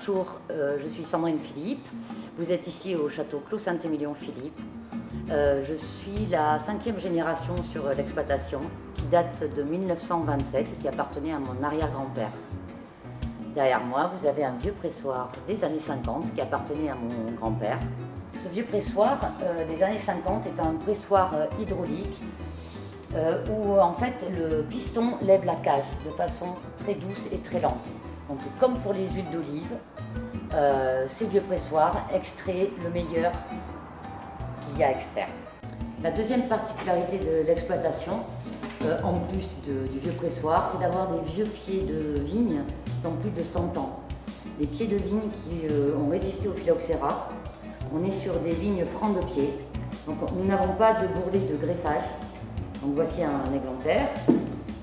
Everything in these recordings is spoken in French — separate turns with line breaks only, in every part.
Bonjour, je suis Sandrine Philippe. Vous êtes ici au château Clos Saint-Émilion-Philippe. Je suis la 5e génération sur l'exploitation qui date de 1927 et qui appartenait à mon arrière-grand-père. Derrière moi, vous avez un vieux pressoir des années 50 qui appartenait à mon grand-père. Ce vieux pressoir des années 50 est un pressoir hydraulique où en fait le piston lève la cage de façon très douce et très lente. Donc comme pour les huiles d'olive, ces vieux pressoirs extraient le meilleur qu'il y a à extraire. La deuxième particularité de l'exploitation, en plus du vieux pressoir, c'est d'avoir des vieux pieds de vigne qui ont plus de 100 ans. Des pieds de vigne qui ont résisté au phylloxéra. On est sur des vignes francs de pied, donc nous n'avons pas de bourrelet de greffage. Donc voici un exemplaire.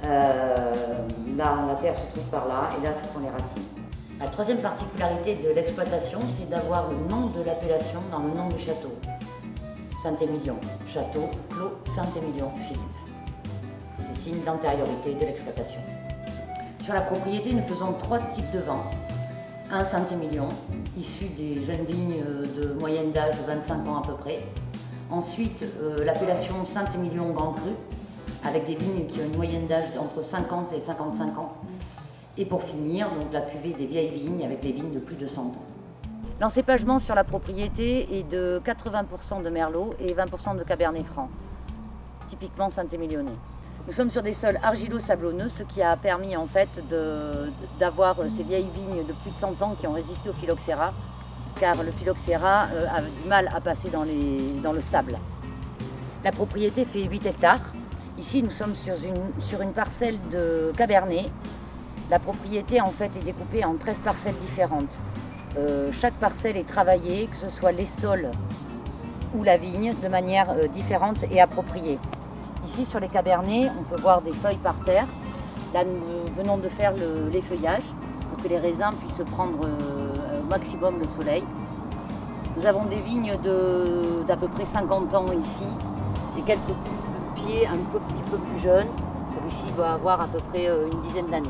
Là, la terre se trouve par là, et là, ce sont les racines. La troisième particularité de l'exploitation, c'est d'avoir le nom de l'appellation dans le nom du château. Saint-Émilion, château Clos Saint-Émilion-Philippe. C'est signe d'antériorité de l'exploitation. Sur la propriété, nous faisons 3 types de vins. Un Saint-Émilion, issu des jeunes vignes de moyenne d'âge de 25 ans à peu près. Ensuite, l'appellation Saint-Émilion Grand Cru, avec des vignes qui ont une moyenne d'âge entre 50 et 55 ans. Et pour finir, donc la cuvée des vieilles vignes avec les vignes de plus de 100 ans. L'encépagement sur la propriété est de 80% de Merlot et 20% de Cabernet Franc, typiquement Saint-Émilionnais. Nous sommes sur des sols argilo-sablonneux, ce qui a permis en fait d'avoir ces vieilles vignes de plus de 100 ans qui ont résisté au phylloxéra, car le phylloxéra a du mal à passer dans le sable. La propriété fait 8 hectares. Ici, nous sommes sur une parcelle de Cabernet. La propriété en fait est découpée en 13 parcelles différentes. Chaque parcelle est travaillée, que ce soit les sols ou la vigne, de manière différente et appropriée. Ici, sur les Cabernets, on peut voir des feuilles par terre. Là, nous venons de faire l'effeuillage pour que les raisins puissent prendre au maximum le soleil. Nous avons des vignes d'à peu près 50 ans ici et quelques pieds un petit peu plus jeunes. Celui-ci doit avoir à peu près une dizaine d'années.